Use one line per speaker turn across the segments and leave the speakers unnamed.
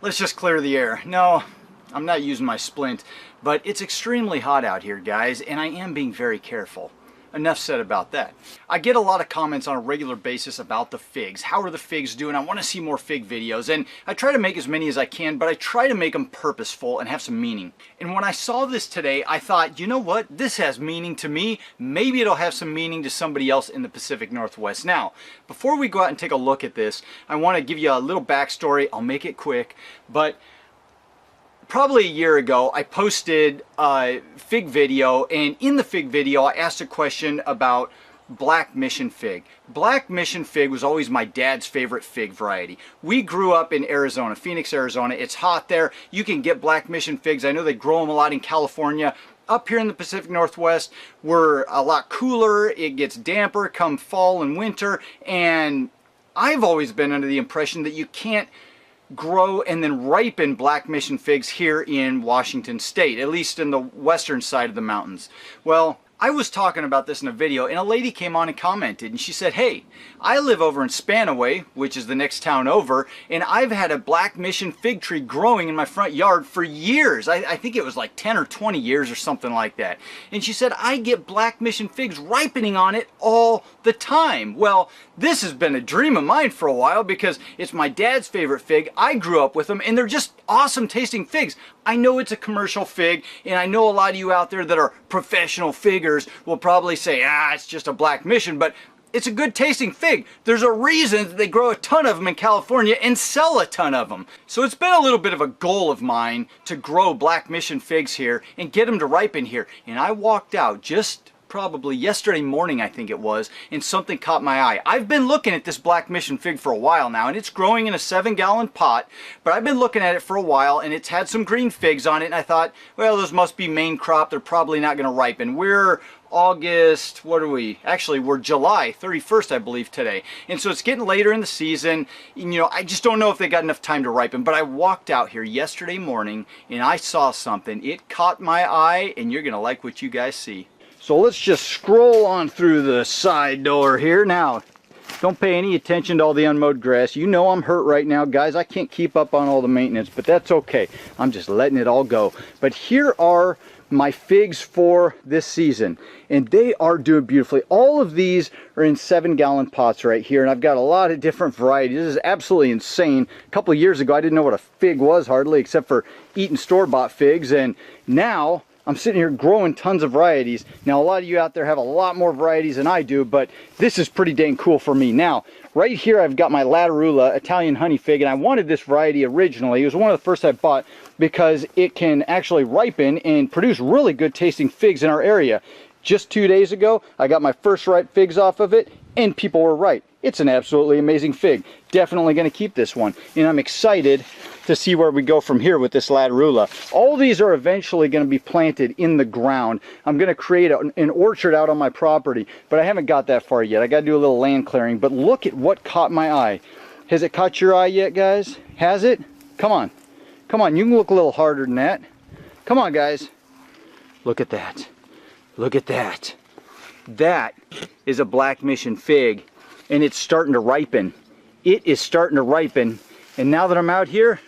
Let's just clear the air. No, I'm not using my splint, but it's extremely hot out here, guys, and I am being very careful. Enough said about that. I get a lot of comments on a regular basis about the figs. How are the figs doing? I want to see more fig videos, and I try to make as many as I can, but I try to make them purposeful and have some meaning. And when I saw this today, I thought, you know what? This has meaning to me. Maybe it'll have some meaning to somebody else in the Pacific Northwest. Now, before we go out and take a look at this, I want to give you a little backstory. I'll make it quick, but probably a year ago, I posted a fig video, and in the fig video, I asked a question about black mission fig. Black mission fig was always my dad's favorite fig variety. We grew up in Arizona, Phoenix, Arizona. It's hot there. You can get black mission figs. I know they grow them a lot in California. Up here in the Pacific Northwest, we're a lot cooler. It gets damper come fall and winter, and I've always been under the impression that you can't grow and then ripen black mission figs here in Washington State, at least in the western side of the mountains. Well, I was talking about this in a video, and a lady came on and commented, and she said, hey, I live over in Spanaway, which is the next town over, and I've had a black mission fig tree growing in my front yard for years. I think it was like 10 or 20 years or something like that. And she said, I get black mission figs ripening on it all the time. Well, this has been a dream of mine for a while because it's my dad's favorite fig. I grew up with them, and they're just awesome tasting figs. I know it's a commercial fig, and I know a lot of you out there that are professional figgers will probably say, it's just a black mission, but it's a good tasting fig. There's a reason that they grow a ton of them in California and sell a ton of them. So it's been a little bit of a goal of mine to grow black mission figs here and get them to ripen here. And I walked out just probably yesterday morning, I think it was, and something caught my eye. I've been looking at this black mission fig for a while now, and it's growing in a 7-gallon pot, but I've been looking at it for a while, and it's had some green figs on it, and I thought, well, those must be main crop. They're probably not going to ripen. We're August, what are we? Actually, we're July 31st, I believe, today. And so it's getting later in the season. And, you know, I just don't know if they got enough time to ripen. But I walked out here yesterday morning, and I saw something. It caught my eye, and you're going to like what you guys see. So let's just scroll on through the side door here. Now, don't pay any attention to all the unmowed grass. You know I'm hurt right now, guys. I can't keep up on all the maintenance, but that's okay. I'm just letting it all go. But here are my figs for this season, and they are doing beautifully. All of these are in 7-gallon pots right here, and I've got a lot of different varieties. This is absolutely insane. A couple of years ago, I didn't know what a fig was hardly, except for eating store-bought figs, and now I'm sitting here growing tons of varieties. Now, a lot of you out there have a lot more varieties than I do, but this is pretty dang cool for me. Now, right here I've got my Latarula Italian honey fig, and I wanted this variety originally. It was one of the first I bought because it can actually ripen and produce really good tasting figs in our area. Just 2 days ago, I got my first ripe figs off of it, and people were right. It's an absolutely amazing fig. Definitely going to keep this one, and I'm excited to see where we go from here with this Latarula. All these are eventually going to be planted in the ground. I'm going to create an orchard out on my property, but I haven't got that far yet. I got to do a little land clearing, but look at what caught my eye. Has it caught your eye yet, guys? Has it? Come on. Come on, you can look a little harder than that. Come on, guys. Look at that. Look at that. That is a black mission fig, and it's starting to ripen. It is starting to ripen, and now that I'm out here,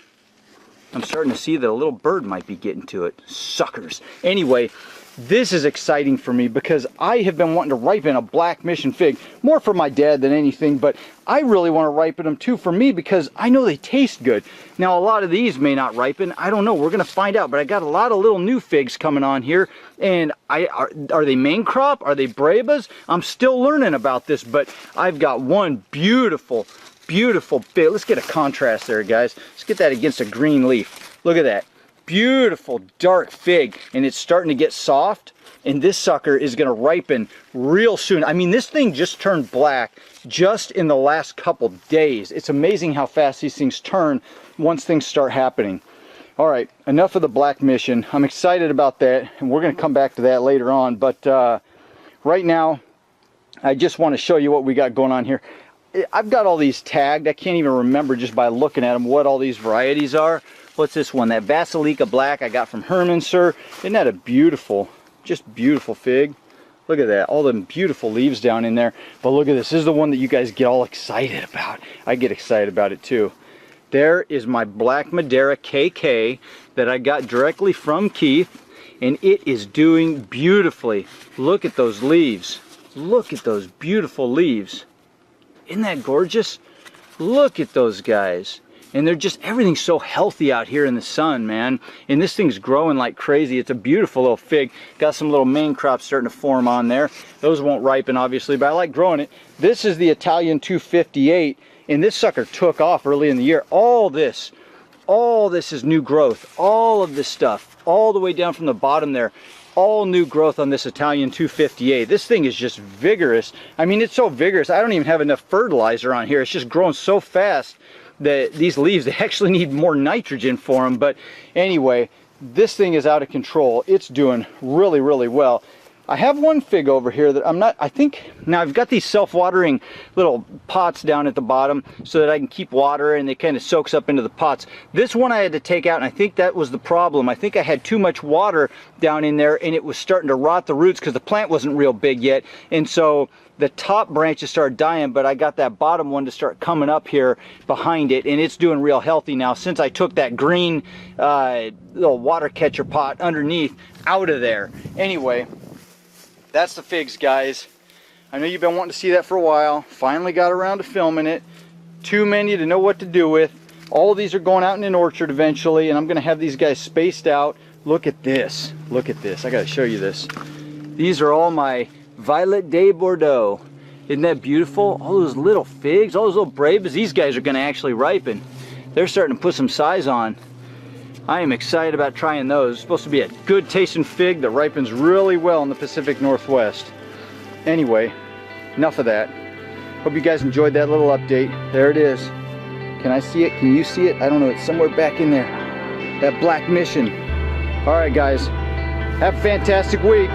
I'm starting to see that a little bird might be getting to it. Suckers. Anyway, this is exciting for me because I have been wanting to ripen a black mission fig, more for my dad than anything, but I really want to ripen them too for me because I know they taste good. Now, a lot of these may not ripen. I don't know. We're going to find out, but I got a lot of little new figs coming on here, and are they main crop? Are they Brebas? I'm still learning about this, but I've got one beautiful fig. Let's get a contrast there, guys. Let's get that against a green leaf. Look at that. Beautiful dark fig, and it's starting to get soft, and this sucker is going to ripen real soon. I mean, this thing just turned black just in the last couple days. It's amazing how fast these things turn once things start happening. All right, enough of the black mission. I'm excited about that, and we're going to come back to that later on, but right now I just want to show you what we got going on here. I've got all these tagged. I can't even remember just by looking at them what all these varieties are. What's this one? That Basilica Black I got from Herman, sir. Isn't that a beautiful, just beautiful fig? Look at that. All them beautiful leaves down in there. But look at this. This is the one that you guys get all excited about. I get excited about it too. There is my Black Madeira KK that I got directly from Keith, and it is doing beautifully. Look at those leaves. Look at those beautiful leaves. Isn't that gorgeous? Look at those guys. And they're just, everything's so healthy out here in the sun, man. And this thing's growing like crazy. It's a beautiful little fig. Got some little main crops starting to form on there. Those won't ripen, obviously, but I like growing it. This is the Italian 258, and this sucker took off early in the year. All this is new growth. All of this stuff, all the way down from the bottom there, all new growth on this Italian 258. This thing is just vigorous. I mean, it's so vigorous, I don't even have enough fertilizer on here. It's just growing so fast that these leaves, they actually need more nitrogen for them. But anyway, this thing is out of control. It's doing really, really well. I have one fig over here that now I've got these self-watering little pots down at the bottom so that I can keep water and it kind of soaks up into the pots. This one I had to take out, and I think that was the problem. I think I had too much water down in there and it was starting to rot the roots because the plant wasn't real big yet. And so the top branches started dying, but I got that bottom one to start coming up here behind it, and it's doing real healthy now since I took that green little water catcher pot underneath out of there. Anyway, that's the figs, guys. I know you've been wanting to see that for a while. Finally got around to filming it. Too many to know what to do with. All of these are going out in an orchard eventually, and I'm going to have these guys spaced out. Look at this. Look at this. I got to show you this. These are all my Violet de Bordeaux. Isn't that beautiful? All those little figs, all those little brabas, these guys are going to actually ripen. They're starting to put some size on. I am excited about trying those. It's supposed to be a good tasting fig that ripens really well in the Pacific Northwest. Anyway, enough of that. Hope you guys enjoyed that little update. There it is. Can I see it? Can you see it? I don't know. It's somewhere back in there. That black mission. All right, guys. Have a fantastic week.